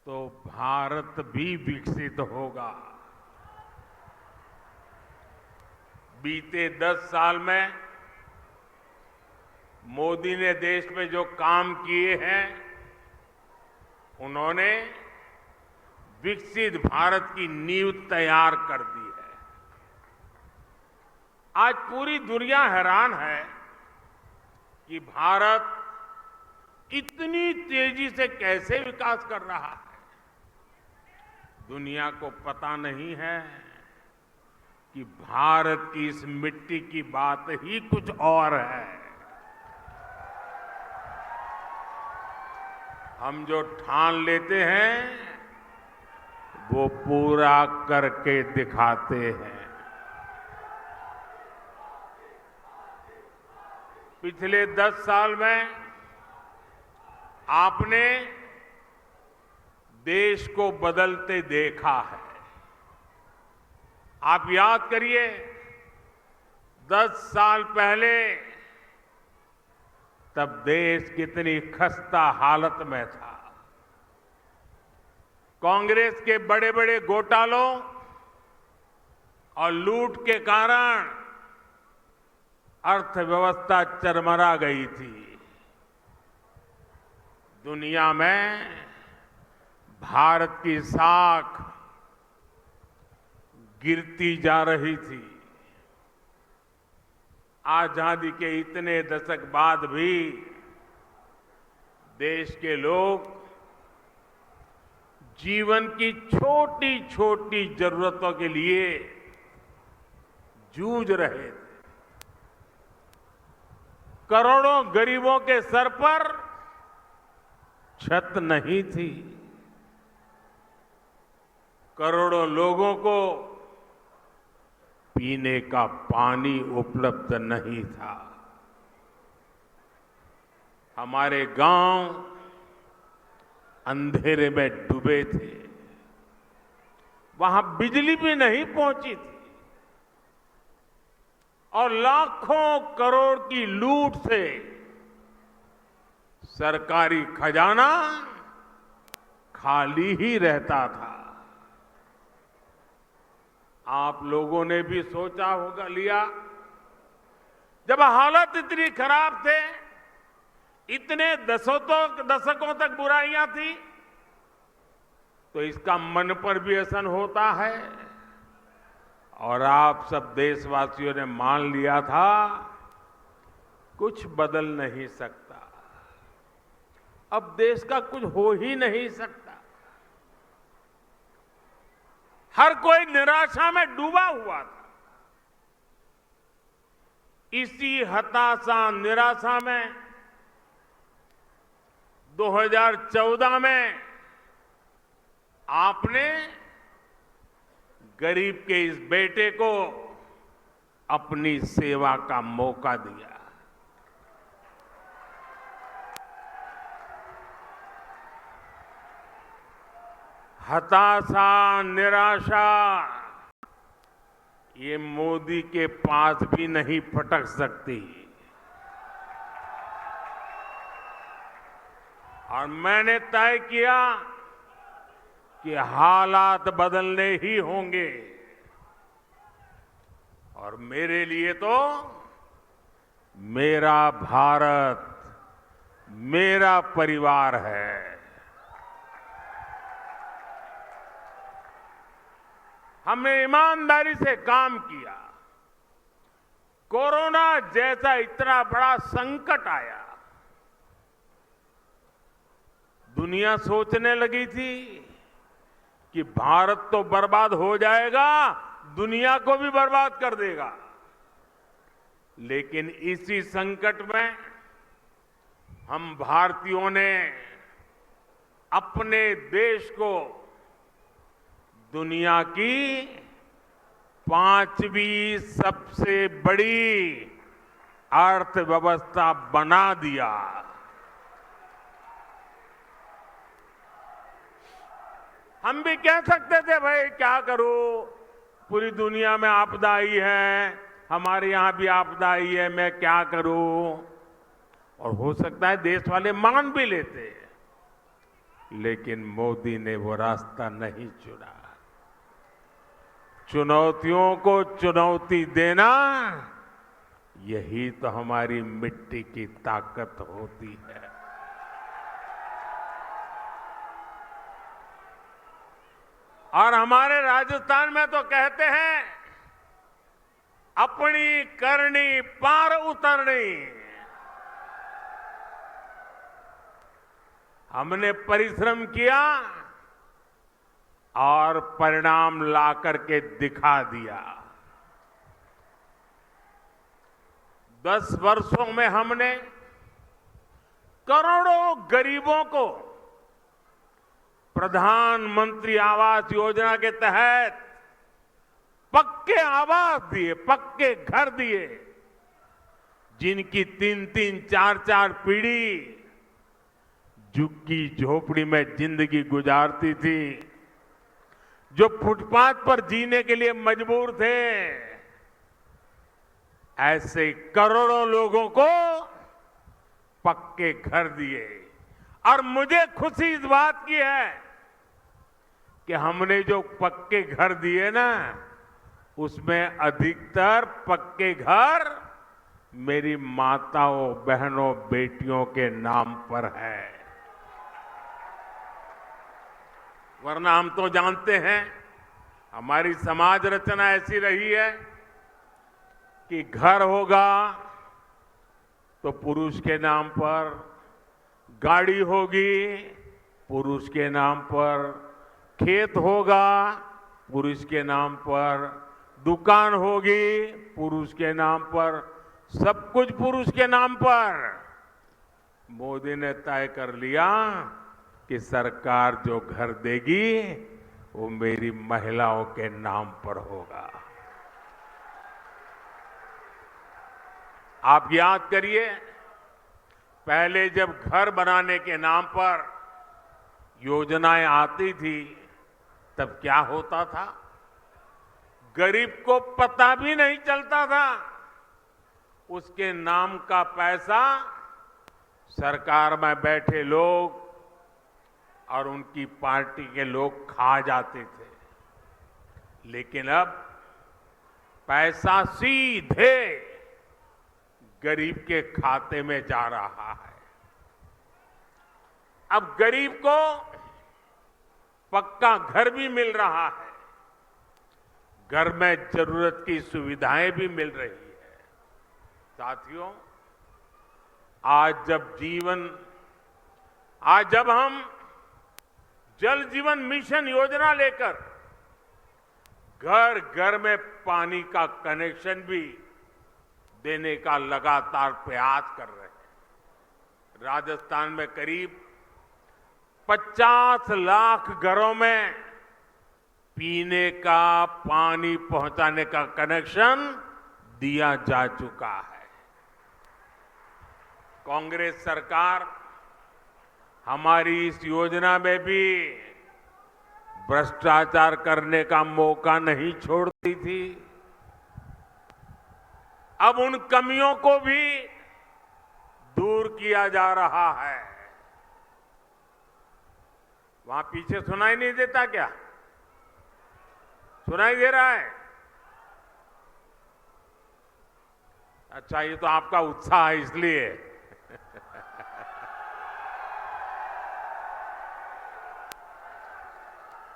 तो भारत भी विकसित होगा। बीते 10 साल में मोदी ने देश में जो काम किए हैं, उन्होंने विकसित भारत की नींव तैयार कर दी है। आज पूरी दुनिया हैरान है कि भारत इतनी तेजी से कैसे विकास कर रहा है। दुनिया को पता नहीं है कि भारत की इस मिट्टी की बात ही कुछ और है। हम जो ठान लेते हैं वो पूरा करके दिखाते हैं। पिछले 10 साल में आपने देश को बदलते देखा है। आप याद करिए, 10 साल पहले तब देश कितनी खस्ता हालत में था। कांग्रेस के बड़े बड़े घोटालों और लूट के कारण अर्थव्यवस्था चरमरा गई थी। दुनिया में भारत की साख गिरती जा रही थी। आजादी के इतने दशक बाद भी देश के लोग जीवन की छोटी छोटी जरूरतों के लिए जूझ रहे थे। करोड़ों गरीबों के सर पर छत नहीं थी। करोड़ों लोगों को पीने का पानी उपलब्ध नहीं था। हमारे गांव अंधेरे में डूबे थे। वहां बिजली भी नहीं पहुंची थी और लाखों करोड़ की लूट से सरकारी खजाना खाली ही रहता था। आप लोगों ने भी सोचा होगा लिया, जब हालत इतनी खराब थे, इतने दशकों तक बुराइयां थी, तो इसका मन पर भी असर होता है। और आप सब देशवासियों ने मान लिया था कुछ बदल नहीं सकता, अब देश का कुछ हो ही नहीं सकता। हर कोई निराशा में डूबा हुआ था। इसी हताशा निराशा में 2014 में आपने गरीब के इस बेटे को अपनी सेवा का मौका दिया। हताशा निराशा ये मोदी के पास भी नहीं फटक सकती। और मैंने तय किया कि हालात बदलने ही होंगे। और मेरे लिए तो मेरा भारत मेरा परिवार है। हमने ईमानदारी से काम किया। कोरोना जैसा इतना बड़ा संकट आया, दुनिया सोचने लगी थी कि भारत तो बर्बाद हो जाएगा, दुनिया को भी बर्बाद कर देगा। लेकिन इसी संकट में हम भारतीयों ने अपने देश को दुनिया की 5वीं सबसे बड़ी अर्थव्यवस्था बना दिया। हम भी कह सकते थे भाई क्या करूं, पूरी दुनिया में आपदा आई है, हमारे यहां भी आपदा आई है, मैं क्या करूं। और हो सकता है देश वाले मान भी लेते, लेकिन मोदी ने वो रास्ता नहीं चुना। चुनौतियों को चुनौती देना, यही तो हमारी मिट्टी की ताकत होती है। और हमारे राजस्थान में तो कहते हैं, अपनी करनी पार उतरनी। हमने परिश्रम किया और परिणाम ला करके दिखा दिया। 10 वर्षों में हमने करोड़ों गरीबों को प्रधानमंत्री आवास योजना के तहत पक्के आवास दिए, पक्के घर दिए। जिनकी 3-3, 4-4 पीढ़ी झुग्गी झोपड़ी में जिंदगी गुजारती थी, जो फुटपाथ पर जीने के लिए मजबूर थे, ऐसे करोड़ों लोगों को पक्के घर दिए। और मुझे खुशी इस बात की है कि हमने जो पक्के घर दिए ना, उसमें अधिकतर पक्के घर मेरी माताओं, बहनों, बेटियों के नाम पर है। वरना हम तो जानते हैं, हमारी समाज रचना ऐसी रही है कि घर होगा तो पुरुष के नाम पर, गाड़ी होगी पुरुष के नाम पर, खेत होगा पुरुष के नाम पर, दुकान होगी पुरुष के नाम पर, सब कुछ पुरुष के नाम पर। मोदी ने तय कर लिया कि सरकार जो घर देगी वो मेरी महिलाओं के नाम पर होगा। आप याद करिए, पहले जब घर बनाने के नाम पर योजनाएं आती थी, तब क्या होता था? गरीब को पता भी नहीं चलता था। उसके नाम का पैसा सरकार में बैठे लोग और उनकी पार्टी के लोग खा जाते थे। लेकिन अब पैसा सीधे गरीब के खाते में जा रहा है। अब गरीब को पक्का घर भी मिल रहा है, घर में जरूरत की सुविधाएं भी मिल रही है। साथियों, आज जब हम जल जीवन मिशन योजना लेकर घर घर में पानी का कनेक्शन भी देने का लगातार प्रयास कर रहे हैं। राजस्थान में करीब 50 लाख घरों में पीने का पानी पहुंचाने का कनेक्शन दिया जा चुका है। कांग्रेस सरकार हमारी इस योजना में भी भ्रष्टाचार करने का मौका नहीं छोड़ती थी। अब उन कमियों को भी दूर किया जा रहा है। वहां पीछे सुनाई नहीं देता क्या? सुनाई दे रहा है? अच्छा, ये तो आपका उत्साह है इसलिए।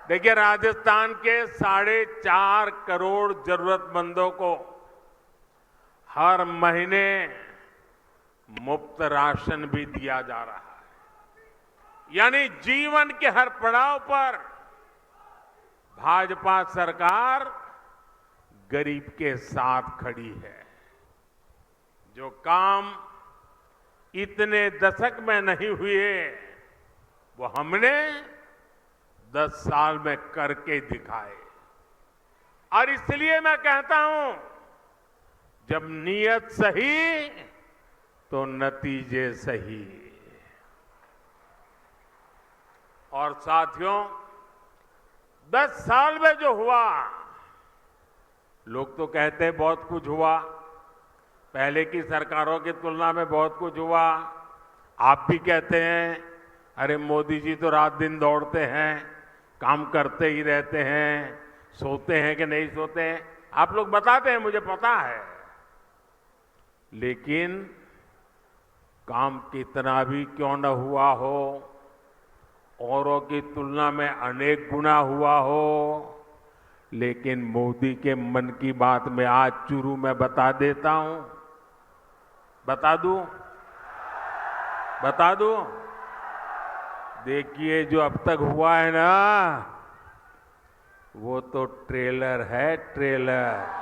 देखिए, राजस्थान के 4.5 करोड़ जरूरतमंदों को हर महीने मुफ्त राशन भी दिया जा रहा है। यानी जीवन के हर पड़ाव पर भाजपा सरकार गरीब के साथ खड़ी है। जो काम इतने दशक में नहीं हुए, वो हमने 10 साल में करके दिखाए। और इसलिए मैं कहता हूं, जब नीयत सही तो नतीजे सही। और साथियों, 10 साल में जो हुआ, लोग तो कहते हैं बहुत कुछ हुआ, पहले की सरकारों की तुलना में बहुत कुछ हुआ। आप भी कहते हैं, अरे मोदी जी तो रात दिन दौड़ते हैं, काम करते ही रहते हैं, सोते हैं कि नहीं सोते हैं, आप लोग बताते हैं, मुझे पता है। लेकिन काम कितना भी क्यों न हुआ हो, औरों की तुलना में अनेक गुना हुआ हो, लेकिन मोदी के मन की बात में आज चुरू में बता देता हूं। बता दूं? देखिए, जो अब तक हुआ है ना, वो तो ट्रेलर है, ट्रेलर।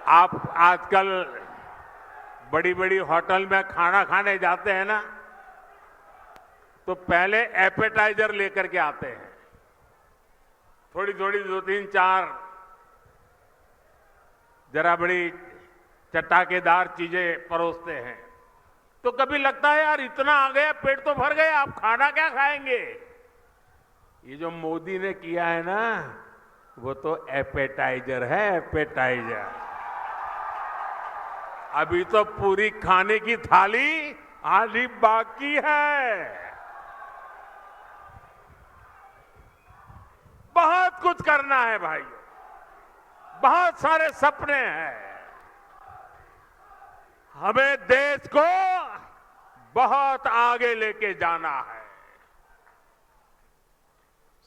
आप आजकल बड़ी बड़ी होटल में खाना खाने जाते हैं ना, तो पहले एपेटाइजर लेकर के आते हैं, थोड़ी थोड़ी 2-3-4 जरा बड़ी चटाकेदार चीजें परोसते हैं। तो कभी लगता है यार इतना आ गया, पेट तो भर गया, आप खाना क्या खाएंगे। ये जो मोदी ने किया है ना, वो तो एपेटाइजर है, एपेटाइजर। अभी तो पूरी खाने की थाली आधी बाकी है। बहुत कुछ करना है भाइयों, बहुत सारे सपने हैं। हमें देश को बहुत आगे लेके जाना है।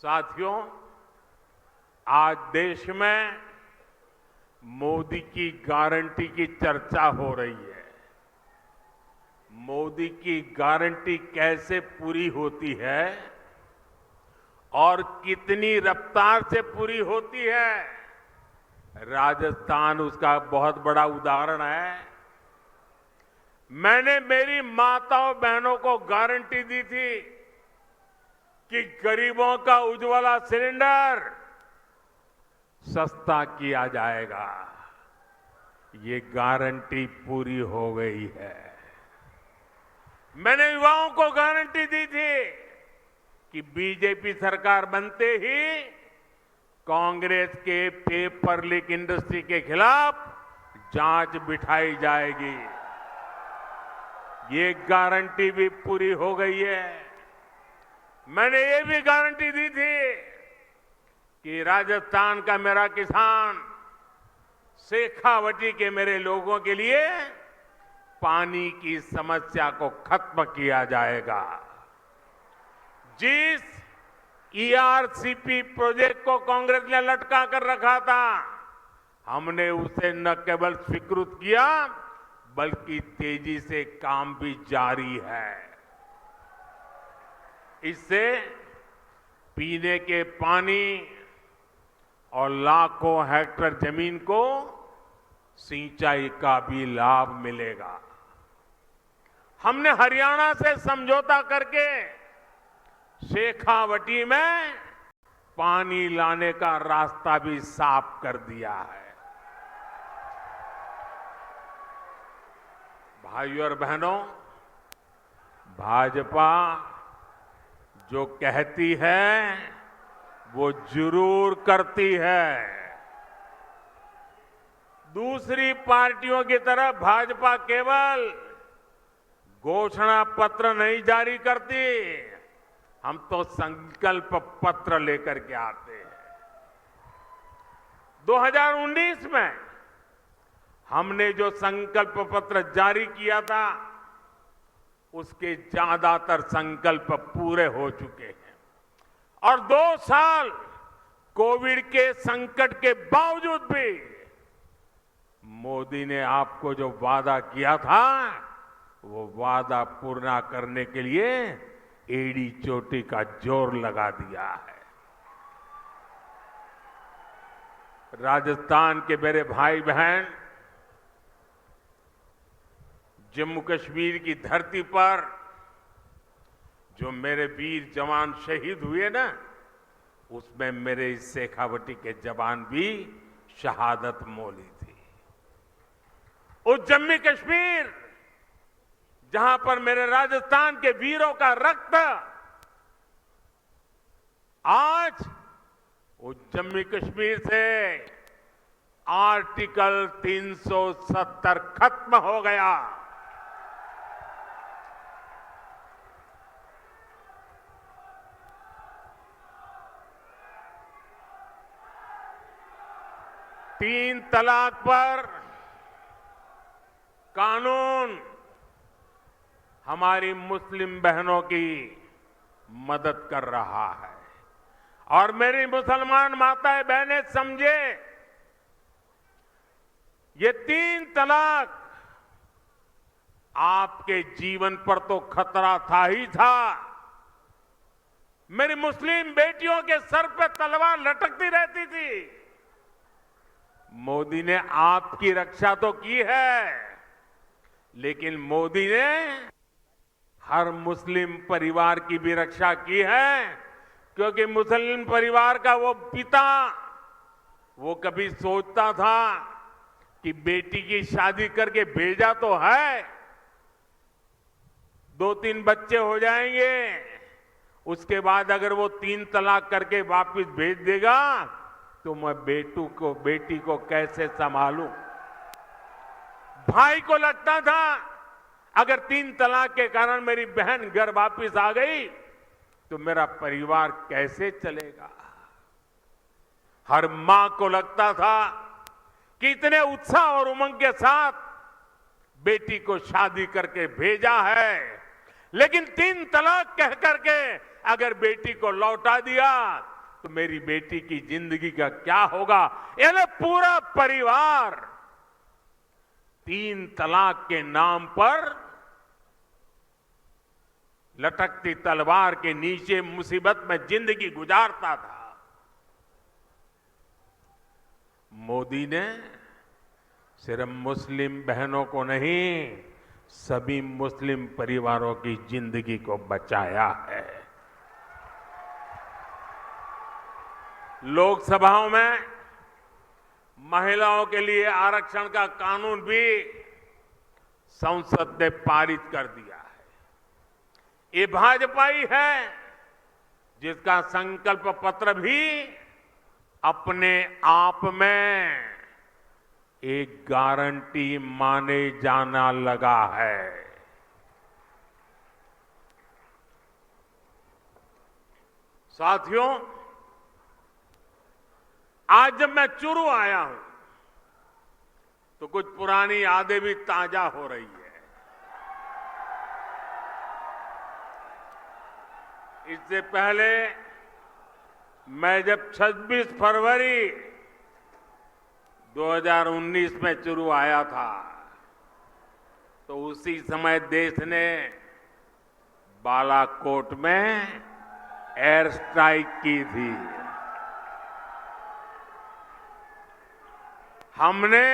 साथियों, आज देश में मोदी की गारंटी की चर्चा हो रही है। मोदी की गारंटी कैसे पूरी होती है और कितनी रफ्तार से पूरी होती है, राजस्थान उसका बहुत बड़ा उदाहरण है। मैंने मेरी माताओं बहनों को गारंटी दी थी कि गरीबों का उज्ज्वला सिलेंडर सस्ता किया जाएगा। ये गारंटी पूरी हो गई है। मैंने युवाओं को गारंटी दी थी कि बीजेपी सरकार बनते ही कांग्रेस के पेपर लीक इंडस्ट्री के खिलाफ जांच बिठाई जाएगी। ये गारंटी भी पूरी हो गई है। मैंने ये भी गारंटी दी थी कि राजस्थान का मेरा किसान, शेखावटी के मेरे लोगों के लिए पानी की समस्या को खत्म किया जाएगा। जिस ईआरसीपी प्रोजेक्ट को कांग्रेस ने लटका कर रखा था, हमने उसे न केवल स्वीकृत किया बल्कि तेजी से काम भी जारी है। इससे पीने के पानी और लाखों हेक्टेयर जमीन को सिंचाई का भी लाभ मिलेगा। हमने हरियाणा से समझौता करके शेखावटी में पानी लाने का रास्ता भी साफ कर दिया है। भाइयों और बहनों, भाजपा जो कहती है वो जरूर करती है। दूसरी पार्टियों की तरह भाजपा केवल घोषणा पत्र नहीं जारी करती, हम तो संकल्प पत्र लेकर के आते हैं। 2019 में हमने जो संकल्प पत्र जारी किया था, उसके ज्यादातर संकल्प पूरे हो चुके हैं। और 2 साल कोविड के संकट के बावजूद भी मोदी ने आपको जो वादा किया था, वो वादा पूरा करने के लिए एड़ी चोटी का जोर लगा दिया है। राजस्थान के मेरे भाई बहन, जम्मू कश्मीर की धरती पर जो मेरे वीर जवान शहीद हुए ना, उसमें मेरे इस शेखावटी के जवान भी शहादत मोली थी। उस जम्मू कश्मीर जहां पर मेरे राजस्थान के वीरों का रक्त आज वो जम्मू कश्मीर से आर्टिकल 370 खत्म हो गया। तीन तलाक पर कानून हमारी मुस्लिम बहनों की मदद कर रहा है और मेरी मुसलमान माताएं बहनें समझे, ये तीन तलाक आपके जीवन पर तो खतरा था ही था, मेरी मुस्लिम बेटियों के सर पे तलवार लटकती रहती थी। मोदी ने आपकी रक्षा तो की है, लेकिन मोदी ने हर मुस्लिम परिवार की भी रक्षा की है, क्योंकि मुस्लिम परिवार का वो पिता वो कभी सोचता था कि बेटी की शादी करके भेजा तो है, 2-3 बच्चे हो जाएंगे, उसके बाद अगर वो 3 तलाक करके वापस भेज देगा तो मैं बेटी को कैसे संभालूं। भाई को लगता था अगर 3 तलाक के कारण मेरी बहन घर वापस आ गई तो मेरा परिवार कैसे चलेगा। हर मां को लगता था कि इतने उत्साह और उमंग के साथ बेटी को शादी करके भेजा है, लेकिन 3 तलाक कह करके अगर बेटी को लौटा दिया तो मेरी बेटी की जिंदगी का क्या होगा। यानी पूरा परिवार 3 तलाक के नाम पर लटकती तलवार के नीचे मुसीबत में जिंदगी गुजारता था। मोदी ने सिर्फ मुस्लिम बहनों को नहीं, सभी मुस्लिम परिवारों की जिंदगी को बचाया है। लोकसभाओं में महिलाओं के लिए आरक्षण का कानून भी संसद ने पारित कर दिया है। ये भाजपा ही है जिसका संकल्प पत्र भी अपने आप में एक गारंटी माने जाना लगा है। साथियों, आज जब मैं चुरू आया हूं तो कुछ पुरानी यादें भी ताजा हो रही है। इससे पहले मैं जब 26 फरवरी 2019 में चुरू आया था तो उसी समय देश ने बालाकोट में एयर स्ट्राइक की थी। हमने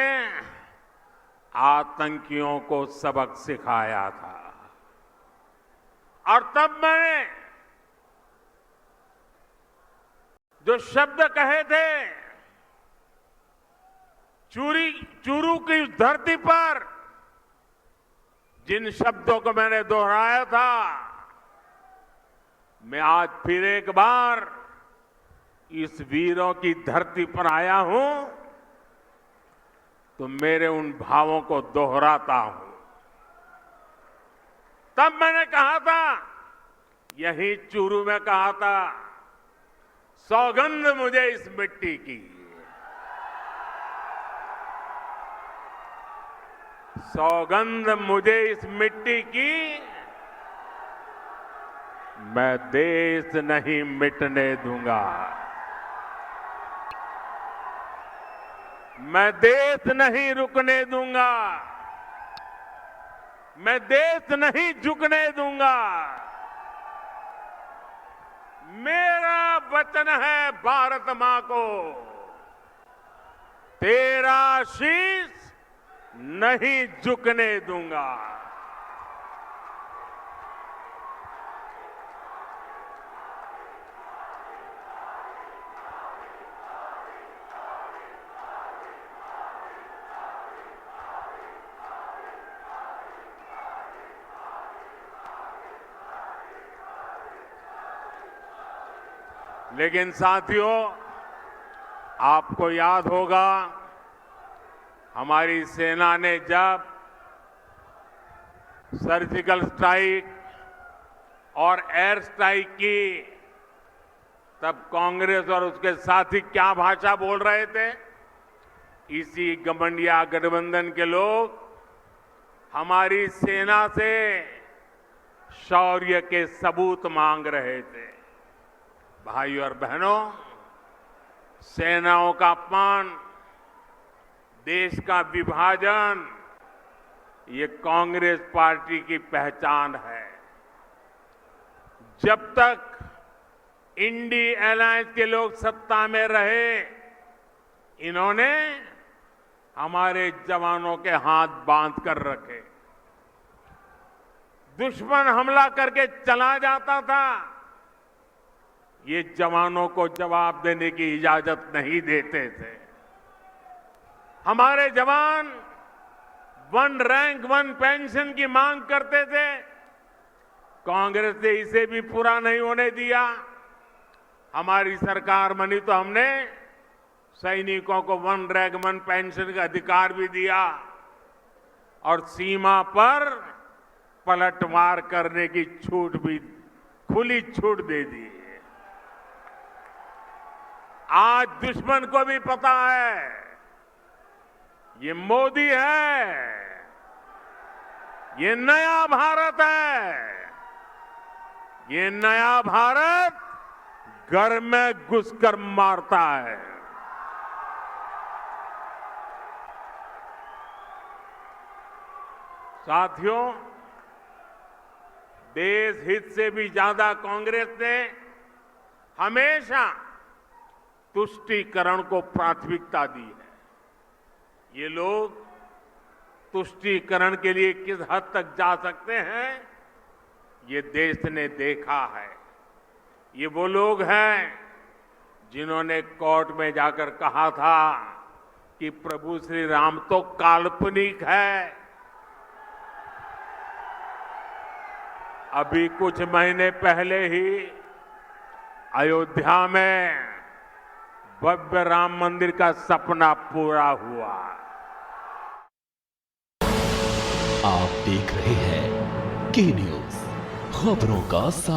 आतंकियों को सबक सिखाया था और तब मैंने जो शब्द कहे थे, चूरू की धरती पर जिन शब्दों को मैंने दोहराया था, मैं आज फिर एक बार इस वीरों की धरती पर आया हूं तो मेरे उन भावों को दोहराता हूं। तब मैंने कहा था, यही चूरू में कहा था, सौगंध मुझे इस मिट्टी की, सौगंध मुझे इस मिट्टी की, मैं देश नहीं मिटने दूंगा, मैं देश नहीं रुकने दूंगा, मैं देश नहीं झुकने दूंगा। मेरा वचन है भारत मां को, तेरा शीश नहीं झुकने दूंगा। लेकिन साथियों, आपको याद होगा हमारी सेना ने जब सर्जिकल स्ट्राइक और एयर स्ट्राइक की, तब कांग्रेस और उसके साथी क्या भाषा बोल रहे थे। इसी गठबंधन गठबंधन के लोग हमारी सेना से शौर्य के सबूत मांग रहे थे। भाइयों और बहनों, सेनाओं का अपमान, देश का विभाजन, ये कांग्रेस पार्टी की पहचान है। जब तक इंडी अलायंस के लोग सत्ता में रहे, इन्होंने हमारे जवानों के हाथ बांध कर रखे। दुश्मन हमला करके चला जाता था, ये जवानों को जवाब देने की इजाजत नहीं देते थे। हमारे जवान 1 रैंक 1 पेंशन की मांग करते थे, कांग्रेस ने इसे भी पूरा नहीं होने दिया। हमारी सरकार बनी तो हमने सैनिकों को 1 रैंक 1 पेंशन का अधिकार भी दिया और सीमा पर पलटवार करने की छूट भी, खुली छूट दे दी। आज दुश्मन को भी पता है ये मोदी है, ये नया भारत है। ये नया भारत घर में घुसकर मारता है। साथियों, देश हित से भी ज्यादा कांग्रेस ने हमेशा तुष्टीकरण को प्राथमिकता दी है। ये लोग तुष्टीकरण के लिए किस हद तक जा सकते हैं, ये देश ने देखा है। ये वो लोग हैं जिन्होंने कोर्ट में जाकर कहा था कि प्रभु श्री राम तो काल्पनिक है। अभी कुछ महीने पहले ही अयोध्या में भव्य राम मंदिर का सपना पूरा हुआ। आप देख रहे हैं के न्यूज़, खबरों का